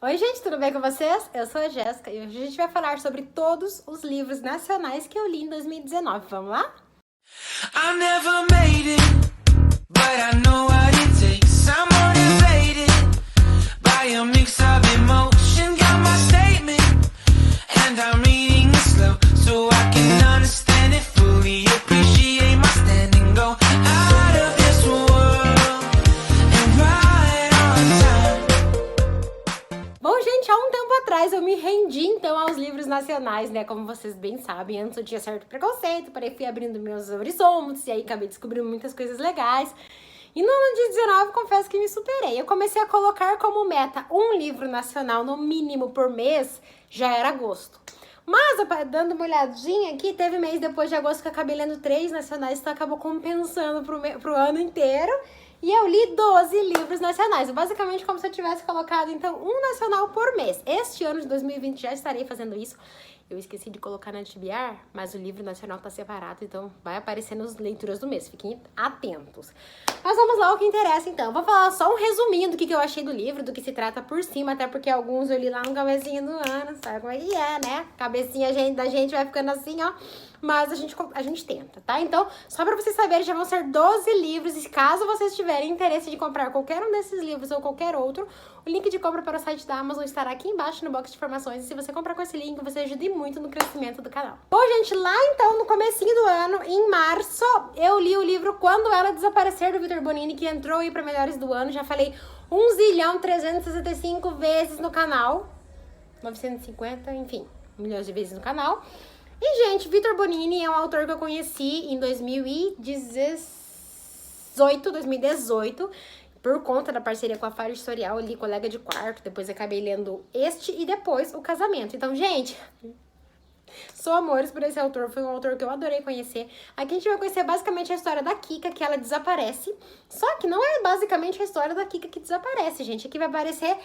Oi, gente, tudo bem com vocês? Eu sou a Jéssica e hoje a gente vai falar sobre todos os livros nacionais que eu li em 2019. Vamos lá? I never made it, but I know what it takes. I'm motivated by a mix of emotion. Got my statement, and I'm reading it slow so I can understand it fully. Appreciate my standing, go out of this world and right on time. Bom, gente, há um tempo atrás eu me rendi então aos livros nacionais, né? Como vocês bem sabem, antes eu tinha certo preconceito, porém fui abrindo meus horizontes e aí acabei descobrindo muitas coisas legais. E no ano de 19, confesso que me superei. Eu comecei a colocar como meta um livro nacional no mínimo por mês, já era agosto. Mas, dando uma olhadinha aqui, teve mês depois de agosto que eu acabei lendo 3 nacionais, então acabou compensando pro ano inteiro. E eu li 12 livros nacionais, basicamente como se eu tivesse colocado, então, um nacional por mês. Este ano de 2020 já estarei fazendo isso. Eu esqueci de colocar na TBR, mas o livro nacional tá separado, então vai aparecer nas leituras do mês. Fiquem atentos. Mas vamos lá ao que interessa, então. Vou falar só um resuminho do que eu achei do livro, do que se trata por cima, até porque alguns eu li lá no comecinho do ano, sabe como é que é, né? Cabecinha da gente vai ficando assim, ó. Mas a gente tenta, tá? Então, só pra vocês saberem, já vão ser 12 livros. E caso vocês tiverem interesse de comprar qualquer um desses livros ou qualquer outro, o link de compra para o site da Amazon estará aqui embaixo no box de informações. E se você comprar com esse link, você ajude muito no crescimento do canal. Bom, gente, lá então, no comecinho do ano, em março, eu li o livro Quando Ela Desaparecer, do Vitor Bonini, que entrou aí para Melhores do Ano. Já falei 1.365 vezes no canal. 950, enfim, milhões de vezes no canal. E, gente, Vitor Bonini é um autor que eu conheci em 2018, por conta da parceria com a Faro Editorial, eu li Colega de Quarto, depois acabei lendo este e depois O Casamento. Então, gente, sou amores por esse autor, foi um autor que eu adorei conhecer. Aqui a gente vai conhecer basicamente a história da Kika, que ela desaparece, só que não é basicamente a história da Kika que desaparece, gente. Aqui vai aparecer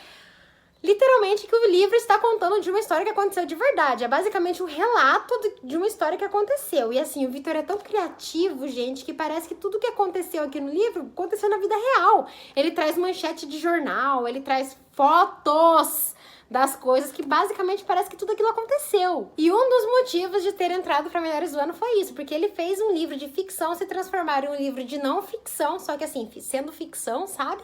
literalmente que o livro está contando de uma história que aconteceu de verdade. É basicamente um relato de uma história que aconteceu. E assim, o Vitor é tão criativo, gente, que parece que tudo que aconteceu aqui no livro aconteceu na vida real. Ele traz manchete de jornal, ele traz fotos das coisas que basicamente parece que tudo aquilo aconteceu. E um dos motivos de ter entrado para Melhores do Ano foi isso, porque ele fez um livro de ficção se transformar em um livro de não ficção, só que assim, sendo ficção, sabe?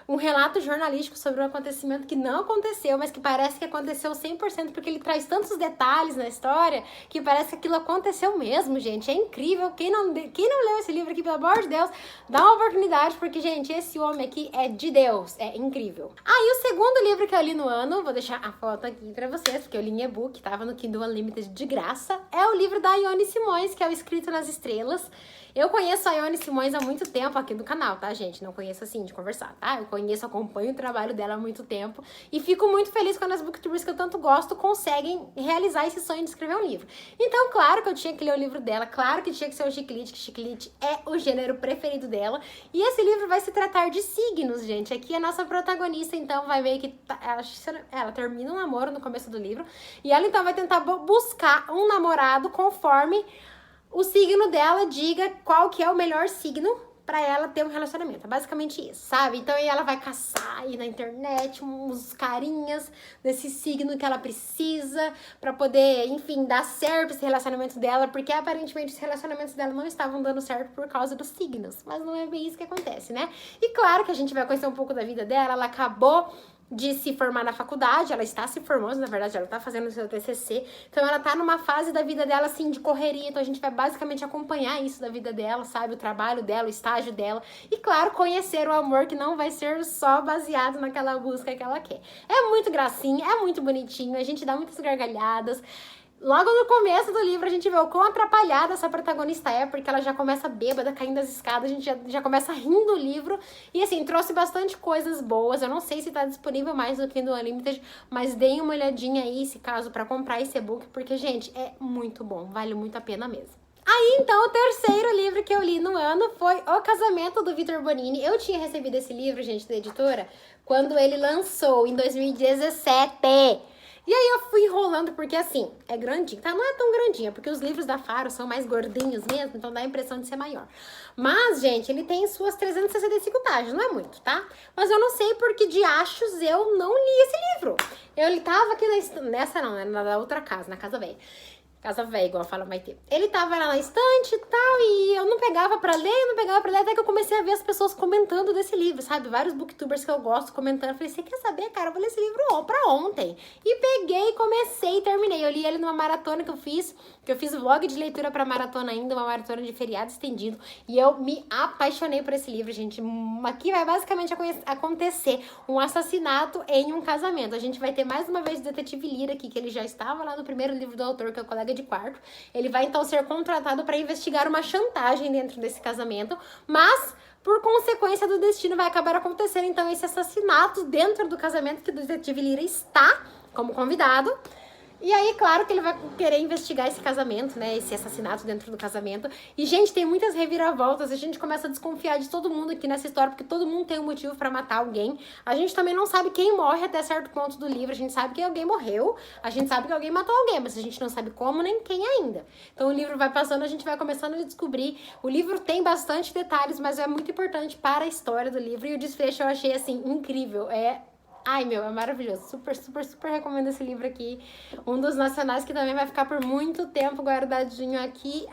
Um relato jornalístico sobre um acontecimento que não aconteceu, mas que parece que aconteceu 100%, porque ele traz tantos detalhes na história que parece que aquilo aconteceu mesmo, gente. É incrível. Quem não leu esse livro aqui, pelo amor de Deus, dá uma oportunidade, porque, gente, esse homem aqui é de Deus. É incrível. E o segundo livro que eu li no ano, vou deixar a foto aqui pra vocês, porque eu li em e-book, tava no Kindle Unlimited de graça, é o livro da Ione Simões, que é o Escrito nas Estrelas. Eu conheço a Ione Simões há muito tempo aqui do canal, tá, gente? Não conheço assim de conversar, tá? Eu conheço, acompanho o trabalho dela há muito tempo e fico muito feliz quando as booktubers que eu tanto gosto conseguem realizar esse sonho de escrever um livro. Então, claro que eu tinha que ler o livro dela, claro que tinha que ser o Chiclete, que Chiclete é o gênero preferido dela. E esse livro vai se tratar de signos, gente. Aqui a nossa protagonista, então, vai ver que ela termina um namoro no começo do livro e ela, então, vai tentar buscar um namorado conforme o signo dela diga qual que é o melhor signo pra ela ter um relacionamento. É basicamente isso, sabe? Então aí ela vai caçar aí na internet uns carinhas desse signo que ela precisa pra poder, enfim, dar certo esse relacionamento dela, porque aparentemente os relacionamentos dela não estavam dando certo por causa dos signos. Mas não é bem isso que acontece, né? E claro que a gente vai conhecer um pouco da vida dela. Ela acabou de se formar na faculdade, ela está se formando, na verdade, ela está fazendo o seu TCC, então ela tá numa fase da vida dela, assim, de correria, então a gente vai basicamente acompanhar isso da vida dela, sabe, o trabalho dela, o estágio dela, e claro, conhecer o amor que não vai ser só baseado naquela busca que ela quer. É muito gracinha, é muito bonitinho, a gente dá muitas gargalhadas. Logo no começo do livro a gente vê o quão atrapalhada essa protagonista é, porque ela já começa bêbada, caindo das escadas, a gente já começa rindo do livro. E assim, trouxe bastante coisas boas. Eu não sei se tá disponível mais no Kindle Unlimited, mas deem uma olhadinha aí, se caso, pra comprar esse e-book, porque, gente, é muito bom, vale muito a pena mesmo. Aí, então, o terceiro livro que eu li no ano foi O Casamento, do Vitor Bonini. Eu tinha recebido esse livro, gente, da editora, quando ele lançou, em 2017. E aí eu fui enrolando, porque assim, é grandinho, tá? Não é tão grandinho, porque os livros da Faro são mais gordinhos mesmo, então dá a impressão de ser maior. Mas, gente, ele tem suas 365 páginas, não é muito, tá? Mas eu não sei por que diachos eu não li esse livro. Ele tava aqui nessa não, né? Na outra casa, na casa velha. Casa velha, igual fala Maitê. Ele tava lá na estante e tal, e eu não pegava pra ler, até que eu comecei a ver as pessoas comentando desse livro, sabe? Vários booktubers que eu gosto comentando. Eu falei, você quer saber, cara? Eu vou ler esse livro pra ontem. E peguei, comecei e terminei. Eu li ele numa maratona que eu fiz vlog de leitura pra maratona ainda, uma maratona de feriado estendido. E eu me apaixonei por esse livro, gente. Aqui vai basicamente acontecer um assassinato em um casamento. A gente vai ter mais uma vez o detetive Lira aqui, que ele já estava lá no primeiro livro do autor, que é o Colega de Quarto. Ele vai então ser contratado para investigar uma chantagem dentro desse casamento, mas por consequência do destino vai acabar acontecendo então esse assassinato dentro do casamento que o detetive Lira está como convidado. E aí, claro que ele vai querer investigar esse casamento, né? Esse assassinato dentro do casamento. E, gente, tem muitas reviravoltas. A gente começa a desconfiar de todo mundo aqui nessa história, porque todo mundo tem um motivo pra matar alguém. A gente também não sabe quem morre até certo ponto do livro. A gente sabe que alguém morreu. A gente sabe que alguém matou alguém, mas a gente não sabe como nem quem ainda. Então, o livro vai passando, a gente vai começando a descobrir. O livro tem bastante detalhes, mas é muito importante para a história do livro. E o desfecho eu achei, assim, incrível. Ai, meu, é maravilhoso. Super, super, super recomendo esse livro aqui. Um dos nacionais que também vai ficar por muito tempo guardadinho aqui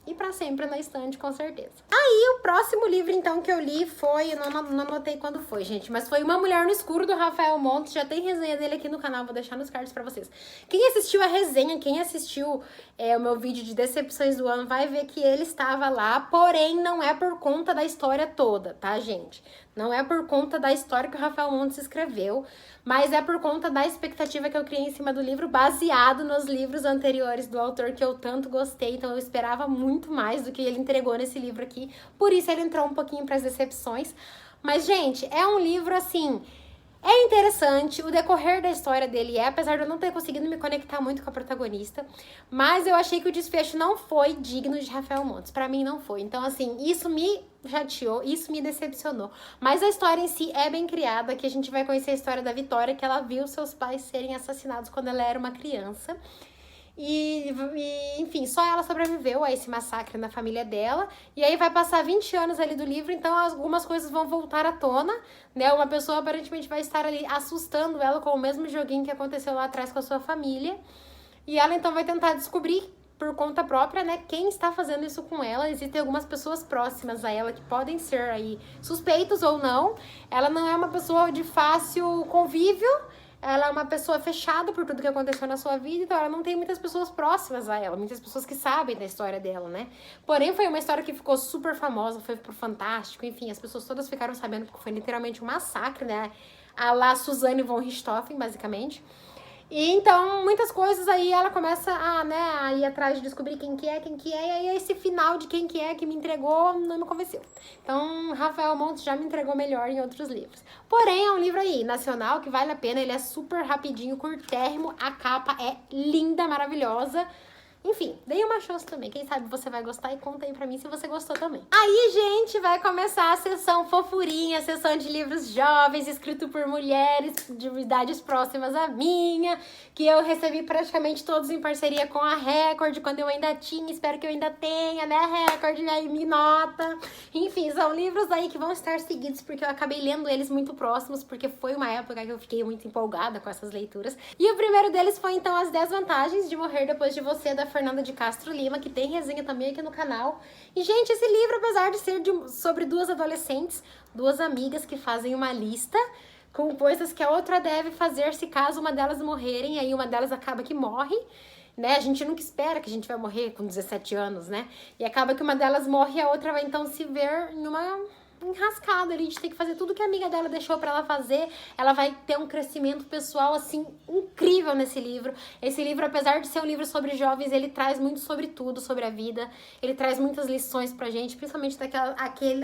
e pra sempre na estante, com certeza. Aí, o próximo livro, então, que eu li foi... Eu não anotei quando foi, gente, mas foi Uma Mulher no Escuro, do Rafael Montes. Já tem resenha dele aqui no canal, vou deixar nos cards pra vocês. Quem assistiu a resenha, quem assistiu o meu vídeo de decepções do ano, vai ver que ele estava lá, porém, não é por conta da história toda, tá, gente? Não é por conta da história que o Rafael Montes escreveu, mas é por conta da expectativa que eu criei em cima do livro, baseado nos livros anteriores do autor que eu tanto gostei. Então eu esperava muito mais do que ele entregou nesse livro aqui. Por isso ele entrou um pouquinho para as decepções. Mas, gente, é um livro, assim... É interessante, o decorrer da história dele apesar de eu não ter conseguido me conectar muito com a protagonista, mas eu achei que o desfecho não foi digno de Rafael Montes. Pra mim não foi. Então, assim, isso me chateou, isso me decepcionou. Mas a história em si é bem criada, que a gente vai conhecer a história da Vitória, que ela viu seus pais serem assassinados quando ela era uma criança. E, enfim, só ela sobreviveu a esse massacre na família dela. E aí vai passar 20 anos ali do livro, então algumas coisas vão voltar à tona, né? Uma pessoa aparentemente vai estar ali assustando ela com o mesmo joguinho que aconteceu lá atrás com a sua família. E ela então vai tentar descobrir por conta própria, né, quem está fazendo isso com ela. Existem algumas pessoas próximas a ela que podem ser aí suspeitos ou não. Ela não é uma pessoa de fácil convívio. Ela é uma pessoa fechada por tudo que aconteceu na sua vida, então ela não tem muitas pessoas próximas a ela, muitas pessoas que sabem da história dela, né? Porém, foi uma história que ficou super famosa, foi pro Fantástico, enfim, as pessoas todas ficaram sabendo que foi literalmente um massacre, né? A lá Suzane von Richthofen, basicamente. E então, muitas coisas aí ela começa a ir atrás de descobrir quem que é, e aí esse final de quem que é que me entregou não me convenceu. Então, Rafael Montes já me entregou melhor em outros livros. Porém, é um livro aí, nacional, que vale a pena, ele é super rapidinho, curtérrimo, a capa é linda, maravilhosa. Enfim, dei uma chance também. Quem sabe você vai gostar e conta aí pra mim se você gostou também. Aí, gente, vai começar a sessão fofurinha, a sessão de livros jovens, escrito por mulheres de idades próximas à minha, que eu recebi praticamente todos em parceria com a Record, quando eu ainda tinha, espero que eu ainda tenha, né, Record, aí me nota. Enfim, são livros aí que vão estar seguidos, porque eu acabei lendo eles muito próximos, porque foi uma época que eu fiquei muito empolgada com essas leituras. E o primeiro deles foi, então, As 10 Vantagens de Morrer Depois de Você, da Fernanda de Castro Lima, que tem resenha também aqui no canal. E, gente, esse livro, apesar de ser sobre duas adolescentes, duas amigas que fazem uma lista com coisas que a outra deve fazer se caso uma delas morrerem, aí uma delas acaba que morre, né? A gente nunca espera que a gente vai morrer com 17 anos, né? E acaba que uma delas morre e a outra vai então se ver numa enrascada ali, de ter que fazer tudo que a amiga dela deixou pra ela fazer. Ela vai ter um crescimento pessoal, assim, incrível nesse livro. Esse livro, apesar de ser um livro sobre jovens, ele traz muito sobre tudo, sobre a vida. Ele traz muitas lições pra gente, principalmente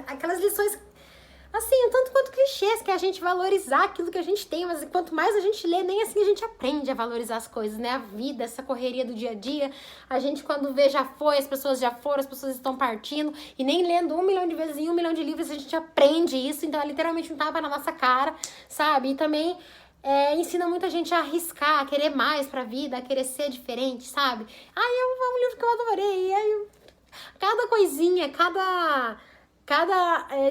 aquelas lições, assim, um tanto quanto clichês, que é a gente valorizar aquilo que a gente tem, mas quanto mais a gente lê, nem assim a gente aprende a valorizar as coisas, né? A vida, essa correria do dia a dia, a gente quando vê já foi, as pessoas já foram, as pessoas estão partindo, e nem lendo 1 milhão de vezes em 1 milhão de livros a gente aprende isso, então é literalmente um tapa na nossa cara, sabe? E também ensina muita gente a arriscar, a querer mais pra vida, a querer ser diferente, sabe? É um livro que eu adorei. Cada coisinha, cada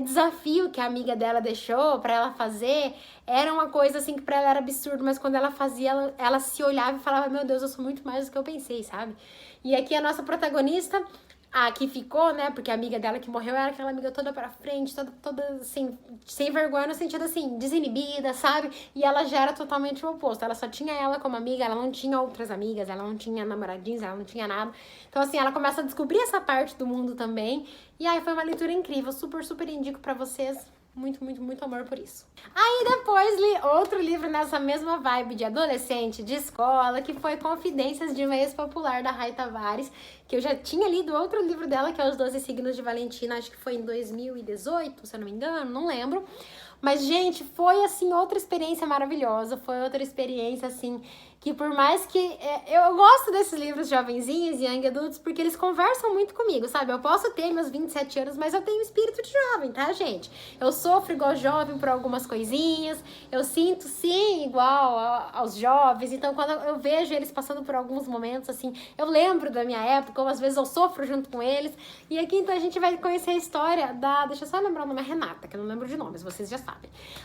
desafio que a amiga dela deixou pra ela fazer era uma coisa assim que pra ela era absurdo, mas quando ela fazia, ela se olhava e falava, meu Deus, eu sou muito mais do que eu pensei, sabe? E aqui a nossa protagonista, a que ficou, né, porque a amiga dela que morreu era aquela amiga toda pra frente, toda assim, sem vergonha no sentido assim, desinibida, sabe? E ela já era totalmente o oposto, ela só tinha ela como amiga, ela não tinha outras amigas, ela não tinha namoradinhos, ela não tinha nada. Então assim, ela começa a descobrir essa parte do mundo também, e aí foi uma leitura incrível, super, super indico pra vocês. Muito, muito, muito amor por isso. Aí depois li outro livro nessa mesma vibe de adolescente, de escola, que foi Confidências de uma Ex-Popular, da Rai Tavares, que eu já tinha lido outro livro dela, que é Os 12 Signos de Valentina, acho que foi em 2018, se eu não me engano, não lembro. Mas, gente, foi, assim, outra experiência maravilhosa, foi outra experiência, assim, que por mais que... eu gosto desses livros jovenzinhos e young adults porque eles conversam muito comigo, sabe? Eu posso ter meus 27 anos, mas eu tenho espírito de jovem, tá, gente? Eu sofro igual jovem por algumas coisinhas, eu sinto, sim, igual aos jovens. Então, quando eu vejo eles passando por alguns momentos, assim, eu lembro da minha época, ou às vezes eu sofro junto com eles. E aqui, então, a gente vai conhecer a história da... Deixa eu só lembrar o nome, é Renata, que eu não lembro de nomes, vocês já sabem.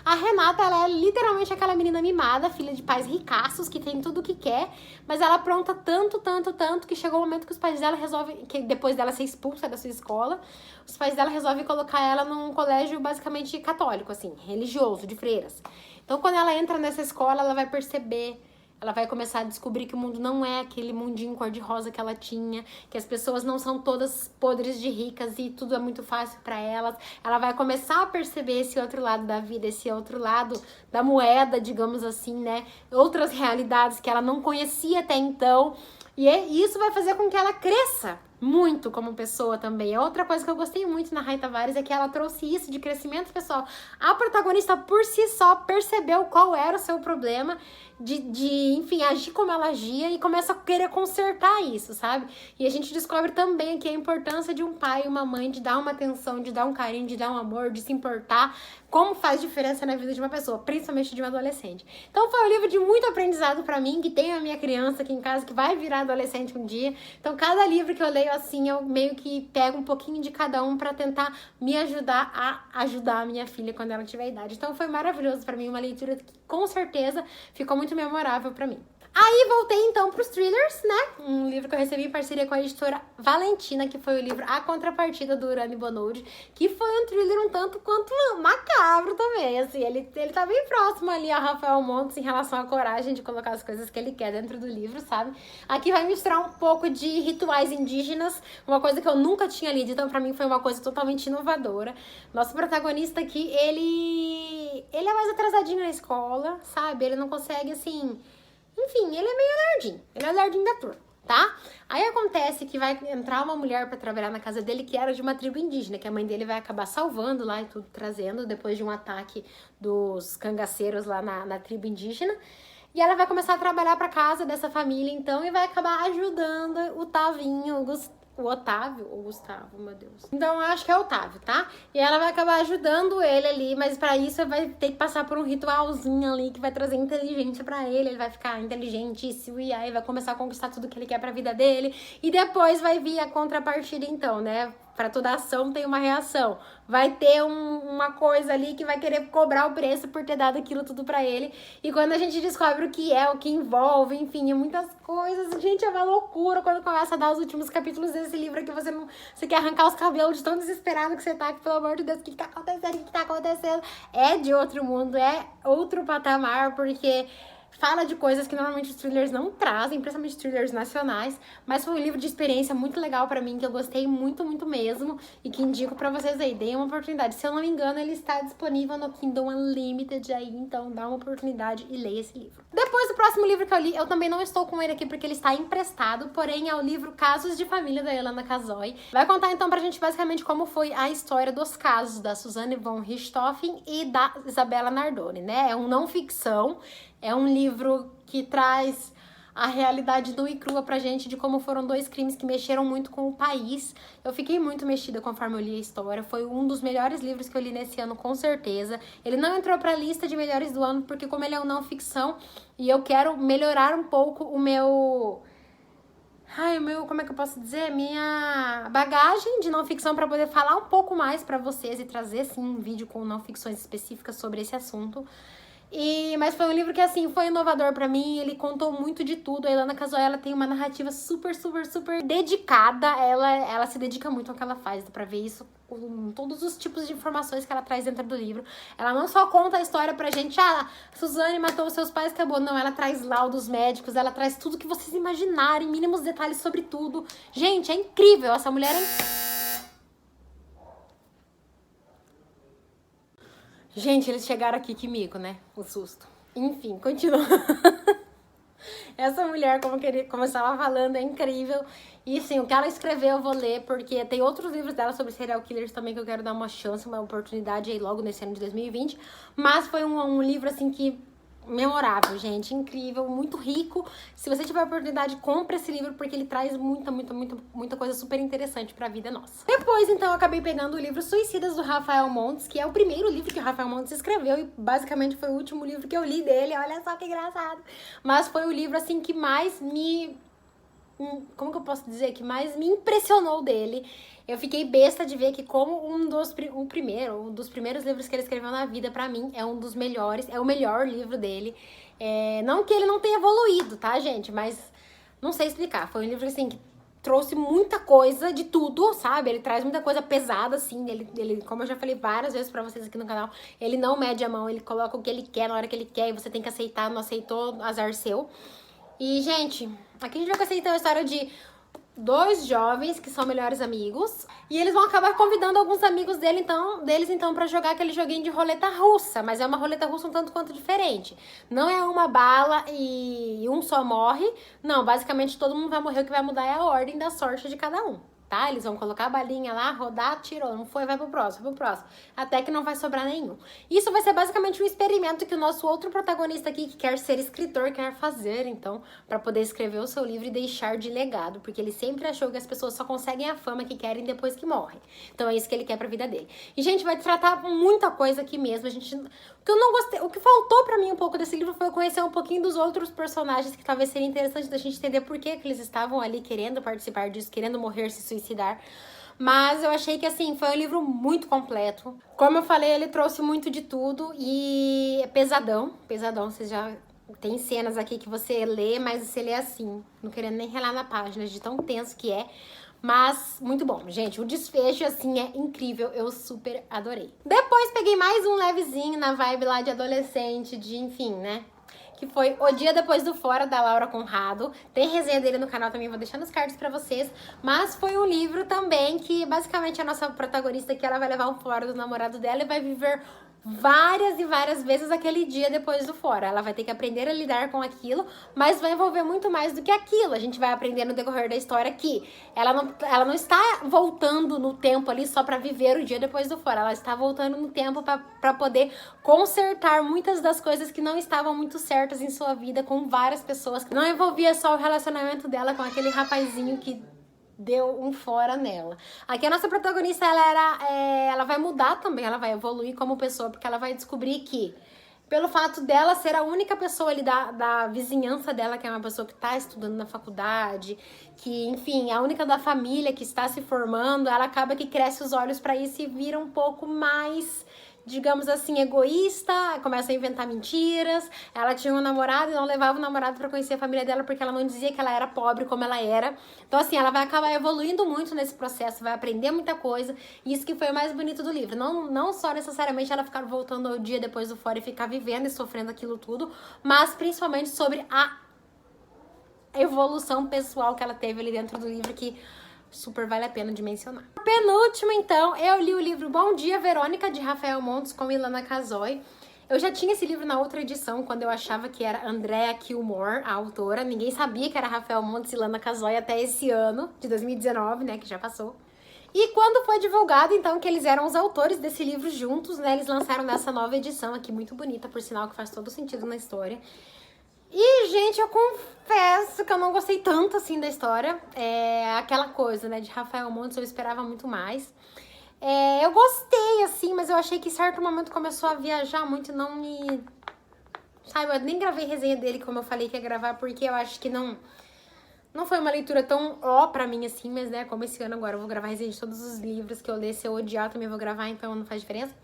A Renata, ela é literalmente aquela menina mimada, filha de pais ricaços, que tem tudo o que quer, mas ela apronta tanto, que chegou o momento que os pais dela resolvem, que depois dela ser expulsa da sua escola, os pais dela resolvem colocar ela num colégio basicamente católico, assim, religioso, de freiras. Então, quando ela entra nessa escola, ela vai perceber... Ela vai começar a descobrir que o mundo não é aquele mundinho cor-de-rosa que ela tinha, que as pessoas não são todas podres de ricas e tudo é muito fácil pra elas. Ela vai começar a perceber esse outro lado da vida, esse outro lado da moeda, digamos assim, né? Outras realidades que ela não conhecia até então. E isso vai fazer com que ela cresça muito como pessoa também. Outra coisa que eu gostei muito na Rai Tavares é que ela trouxe isso de crescimento pessoal. A protagonista por si só percebeu qual era o seu problema, enfim, agir como ela agia e começa a querer consertar isso, sabe? E a gente descobre também que a importância de um pai e uma mãe de dar uma atenção, de dar um carinho, de dar um amor, de se importar, como faz diferença na vida de uma pessoa, principalmente de um adolescente. Então foi um livro de muito aprendizado pra mim, que tem a minha criança aqui em casa, que vai virar adolescente um dia. Então cada livro que eu leio assim, eu meio que pego um pouquinho de cada um pra tentar me ajudar a ajudar a minha filha quando ela tiver idade. Então foi maravilhoso pra mim, uma leitura que com certeza ficou muito memorável pra mim. Aí voltei então pros thrillers, né? Um livro que eu recebi em parceria com a editora Valentina, que foi o livro A Contrapartida, do Urano Bonoldi, que foi um thriller um tanto quanto macabro também, assim, ele tá bem próximo ali a Rafael Montes em relação à coragem de colocar as coisas que ele quer dentro do livro, sabe? Aqui vai misturar um pouco de rituais indígenas, uma coisa que eu nunca tinha lido, então pra mim foi uma coisa totalmente inovadora. Nosso protagonista aqui, ele é mais atrasadinho na escola, sabe? Ele não consegue, assim... Enfim, ele é meio nerdinho. Ele é o nerdinho da turma, tá? Aí acontece que vai entrar uma mulher pra trabalhar na casa dele que era de uma tribo indígena, que a mãe dele vai acabar salvando lá e tudo, trazendo, depois de um ataque dos cangaceiros lá na tribo indígena. E ela vai começar a trabalhar pra casa dessa família, então, e vai acabar ajudando o Tavinho, o Otávio ou Gustavo, meu Deus. Então, eu acho que é Otávio, tá? E ela vai acabar ajudando ele ali, mas pra isso vai ter que passar por um ritualzinho ali que vai trazer inteligência pra ele. Ele vai ficar inteligentíssimo e aí vai começar a conquistar tudo que ele quer pra vida dele. E depois vai vir a contrapartida, então, né? Pra toda ação tem uma reação. Vai ter uma coisa ali que vai querer cobrar o preço por ter dado aquilo tudo pra ele. E quando a gente descobre o que é, o que envolve, enfim, muitas coisas. Gente, é uma loucura quando começa a dar os últimos capítulos desse livro aqui. Você quer arrancar os cabelos de tão desesperado que você tá. Que, pelo amor de Deus, o que tá acontecendo? O que tá acontecendo? É de outro mundo, é outro patamar, porque... Fala de coisas que normalmente os thrillers não trazem, principalmente thrillers nacionais, mas foi um livro de experiência muito legal pra mim, que eu gostei muito, muito mesmo, e que indico pra vocês aí, deem uma oportunidade. Se eu não me engano, ele está disponível no Kindle Unlimited aí, então dá uma oportunidade e leia esse livro. Depois do próximo livro que eu li, eu também não estou com ele aqui porque ele está emprestado, porém é o livro Casos de Família, da Elana Casoy. Vai contar então pra gente basicamente como foi a história dos casos da Suzanne von Richthofen e da Isabella Nardoni, né? É um não ficção. É um livro que traz a realidade nua e crua pra gente de como foram 2 crimes que mexeram muito com o país. Eu fiquei muito mexida conforme eu li a história. Foi um dos melhores livros que eu li nesse ano, com certeza. Ele não entrou pra lista de melhores do ano, porque como ele é um não ficção, e eu quero melhorar um pouco o meu... como é que eu posso dizer? Minha bagagem de não ficção para poder falar um pouco mais para vocês e trazer, sim, um vídeo com não ficções específicas sobre esse assunto. Mas foi um livro que, assim, foi inovador pra mim, ele contou muito de tudo. A Ilana Casoy, ela tem uma narrativa super, super, super dedicada. Ela se dedica muito ao que ela faz, dá pra ver isso com todos os tipos de informações que ela traz dentro do livro. Ela não só conta a história pra gente, Suzane matou seus pais, acabou. Não, ela traz laudos médicos, ela traz tudo que vocês imaginarem, mínimos detalhes sobre tudo. Gente, é incrível, essa mulher é... Gente, eles chegaram aqui, que mico, né? O susto. Enfim, continua. Essa mulher, como eu estava falando, é incrível. E, sim, o que ela escreveu eu vou ler, porque tem outros livros dela sobre serial killers também que eu quero dar uma chance, uma oportunidade aí logo nesse ano de 2020. Mas foi um livro, assim, que... memorável, gente, incrível, muito rico. Se você tiver a oportunidade, compre esse livro, porque ele traz muita coisa super interessante pra vida nossa. Depois, então, eu acabei pegando o livro Suicidas, do Rafael Montes, que é o primeiro livro que o Rafael Montes escreveu e basicamente foi o último livro que eu li dele. Olha só que engraçado. Mas foi o livro, assim, que mais me... como que eu posso dizer? Que mais me impressionou dele. Eu fiquei besta de ver que como um dos primeiros livros que ele escreveu na vida, pra mim, é um dos melhores, é o melhor livro dele. Não que ele não tenha evoluído, tá, gente? Mas não sei explicar. Foi um livro, assim, que trouxe muita coisa de tudo, sabe? Ele traz muita coisa pesada, assim. Ele, como eu já falei várias vezes pra vocês aqui no canal, ele não mede a mão, ele coloca o que ele quer na hora que ele quer e você tem que aceitar. Não aceitou, azar seu. E, gente, aqui a gente vai conhecer então a história de 2 jovens que são melhores amigos. E eles vão acabar convidando alguns amigos deles pra jogar aquele joguinho de roleta russa. Mas é uma roleta russa um tanto quanto diferente. Não é uma bala e um só morre. Não, basicamente todo mundo vai morrer. O que vai mudar é a ordem da sorte de cada um. Tá? Eles vão colocar a balinha lá, rodar, tirou, não foi, vai pro próximo, até que não vai sobrar nenhum. Isso vai ser basicamente um experimento que o nosso outro protagonista aqui, que quer ser escritor, quer fazer, então, pra poder escrever o seu livro e deixar de legado, porque ele sempre achou que as pessoas só conseguem a fama que querem depois que morrem. Então é isso que ele quer pra vida dele. E, gente, vai tratar muita coisa aqui mesmo, o que eu não gostei, o que faltou pra mim um pouco desse livro foi eu conhecer um pouquinho dos outros personagens, que talvez seria interessante da gente entender por que eles estavam ali querendo participar disso, querendo morrer, se suicidar. Mas eu achei que, assim, foi um livro muito completo. Como eu falei, ele trouxe muito de tudo e é pesadão, vocês já... Tem cenas aqui que você lê, mas você lê assim, não querendo nem relar na página, de tão tenso que é. Mas muito bom, gente, o desfecho, assim, é incrível, eu super adorei. Depois peguei mais um levezinho na vibe lá de adolescente, enfim, né? Que foi O Dia Depois do Fora, da Laura Conrado. Tem resenha dele no canal também, vou deixar nos cards pra vocês. Mas foi um livro também que, basicamente, a nossa protagonista aqui, ela vai levar um fora do namorado dela e vai viver várias e várias vezes aquele dia depois do fora. Ela vai ter que aprender a lidar com aquilo, mas vai envolver muito mais do que aquilo. A gente vai aprender no decorrer da história que ela não está voltando no tempo ali só pra viver o dia depois do fora. Ela está voltando no tempo pra poder consertar muitas das coisas que não estavam muito certas em sua vida com várias pessoas. Não envolvia só o relacionamento dela com aquele rapazinho que deu um fora nela. Aqui a nossa protagonista, ela vai mudar também, ela vai evoluir como pessoa, porque ela vai descobrir que, pelo fato dela ser a única pessoa ali da vizinhança dela, que é uma pessoa que tá estudando na faculdade, que, enfim, a única da família que está se formando, ela acaba que cresce os olhos pra isso e vira um pouco mais, digamos assim, egoísta, começa a inventar mentiras. Ela tinha um namorado e não levava o namorado pra conhecer a família dela porque ela não dizia que ela era pobre como ela era. Então, assim, ela vai acabar evoluindo muito nesse processo, vai aprender muita coisa. E isso que foi o mais bonito do livro. Não só necessariamente ela ficar voltando ao dia depois do fora e ficar vivendo e sofrendo aquilo tudo, mas principalmente sobre a evolução pessoal que ela teve ali dentro do livro, que super vale a pena de mencionar. Penúltimo, então, eu li o livro Bom Dia, Verônica, de Rafael Montes, com Ilana Casoy. Eu já tinha esse livro na outra edição, quando eu achava que era Andrea Kilmore, a autora. Ninguém sabia que era Rafael Montes e Ilana Casoy até esse ano, de 2019, né, que já passou. E quando foi divulgado, então, que eles eram os autores desse livro juntos, né, eles lançaram nessa nova edição aqui, muito bonita, por sinal, que faz todo sentido na história. E, gente, eu confesso que eu não gostei tanto, assim, da história. É aquela coisa, né, de Rafael Montes, eu esperava muito mais. Eu gostei, assim, mas eu achei que em certo momento começou a viajar muito e não me... Sabe, eu nem gravei resenha dele como eu falei que ia gravar, porque eu acho que não foi uma leitura tão pra mim, assim, mas, né, como esse ano agora eu vou gravar resenha de todos os livros que eu ler, se eu odiar também vou gravar, então não faz diferença.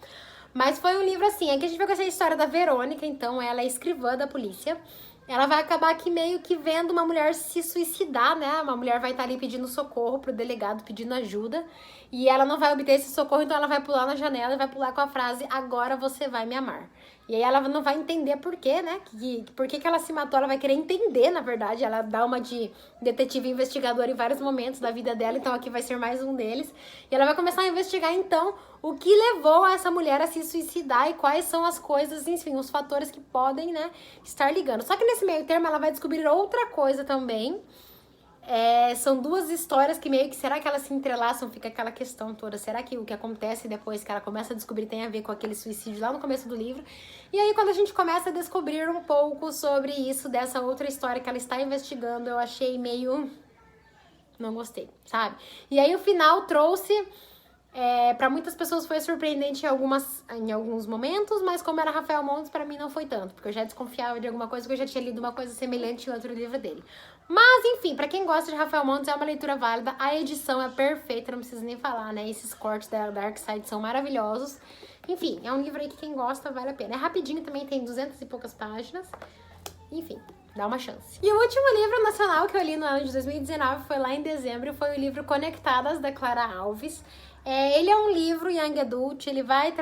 Mas foi um livro, assim, que a gente vai conhecer a história da Verônica, então ela é escrivã da polícia. Ela vai acabar aqui meio que vendo uma mulher se suicidar, né? Uma mulher vai estar ali pedindo socorro pro delegado, pedindo ajuda. E ela não vai obter esse socorro, então ela vai pular na janela e vai pular com a frase: agora você vai me amar. E aí ela não vai entender por quê, né? Por que ela se matou, ela vai querer entender, na verdade. Ela dá uma de detetive investigadora em vários momentos da vida dela, então aqui vai ser mais um deles. E ela vai começar a investigar, então, o que levou essa mulher a se suicidar e quais são as coisas, enfim, os fatores que podem, né, estar ligando. Só que nesse meio termo ela vai descobrir outra coisa também. São duas histórias que meio que, será que elas se entrelaçam? Fica aquela questão toda. Será que o que acontece depois que ela começa a descobrir tem a ver com aquele suicídio lá no começo do livro? E aí quando a gente começa a descobrir um pouco sobre isso, dessa outra história que ela está investigando, eu achei meio... não gostei, sabe? E aí o final trouxe... pra muitas pessoas foi surpreendente em alguns momentos, mas como era Rafael Montes, pra mim não foi tanto, porque eu já desconfiava de alguma coisa, porque eu já tinha lido uma coisa semelhante em outro livro dele. Mas, enfim, pra quem gosta de Rafael Montes, é uma leitura válida, a edição é perfeita, não preciso nem falar, né? Esses cortes da Dark Side são maravilhosos. Enfim, é um livro aí que quem gosta vale a pena. É rapidinho também, tem 200 e poucas páginas. Enfim, dá uma chance. E o último livro nacional que eu li no ano de 2019 foi lá em dezembro, foi o livro Conectadas, da Clara Alves. Ele é um livro young adult, ele vai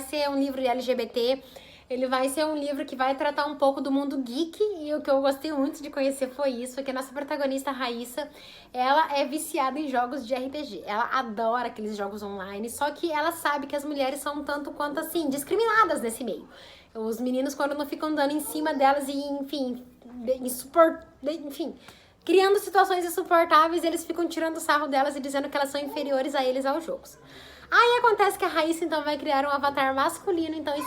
ser um livro LGBT, ele vai ser um livro que vai tratar um pouco do mundo geek, e o que eu gostei muito de conhecer foi isso, que a nossa protagonista, Raíssa, ela é viciada em jogos de RPG, ela adora aqueles jogos online, só que ela sabe que as mulheres são um tanto quanto, assim, discriminadas nesse meio. Os meninos, quando não ficam dando em cima delas e, enfim, criando situações insuportáveis, eles ficam tirando sarro delas e dizendo que elas são inferiores a eles aos jogos. Aí acontece que a Raíssa, então, vai criar um avatar masculino, então,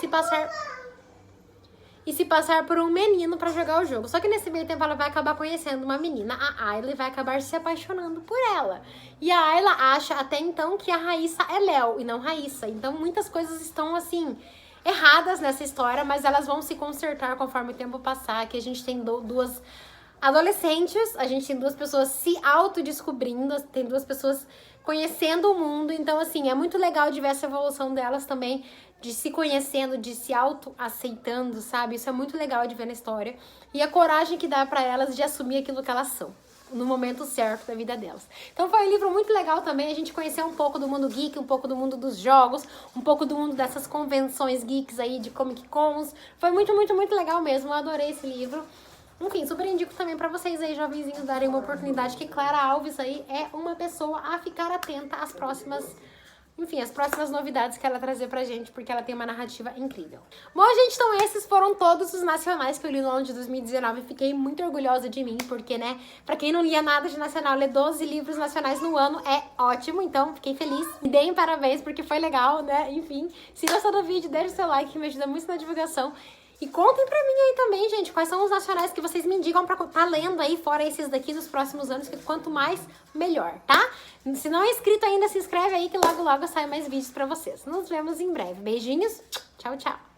e se passar por um menino pra jogar o jogo. Só que nesse meio tempo ela vai acabar conhecendo uma menina, a Ayla, e vai acabar se apaixonando por ela. E a Ayla acha até então que a Raíssa é Léo e não Raíssa. Então muitas coisas estão, assim, erradas nessa história, mas elas vão se consertar conforme o tempo passar, que a gente tem duas adolescentes, a gente tem duas pessoas se autodescobrindo, tem duas pessoas conhecendo o mundo, então, assim, é muito legal de ver essa evolução delas também, de se conhecendo, de se auto-aceitando, sabe? Isso é muito legal de ver na história. E a coragem que dá pra elas de assumir aquilo que elas são, no momento certo da vida delas. Então foi um livro muito legal também, a gente conheceu um pouco do mundo geek, um pouco do mundo dos jogos, um pouco do mundo dessas convenções geeks aí, de Comic Cons. Foi muito, muito, muito legal mesmo, eu adorei esse livro. Enfim, super indico também pra vocês aí, jovenzinhos, darem uma oportunidade, que Clara Alves aí é uma pessoa a ficar atenta às próximas novidades que ela trazer pra gente, porque ela tem uma narrativa incrível. Bom, gente, então esses foram todos os nacionais que eu li no ano de 2019. Fiquei muito orgulhosa de mim, porque, né, pra quem não lia nada de nacional, ler 12 livros nacionais no ano é ótimo, então fiquei feliz. Me deem parabéns, porque foi legal, né, enfim. Se gostou do vídeo, deixa o seu like, que me ajuda muito na divulgação. E contem pra mim aí também, gente, quais são os nacionais que vocês me indicam pra tá lendo aí, fora esses daqui dos próximos anos, que quanto mais, melhor, tá? Se não é inscrito ainda, se inscreve aí que logo, logo sai mais vídeos pra vocês. Nos vemos em breve. Beijinhos, tchau, tchau!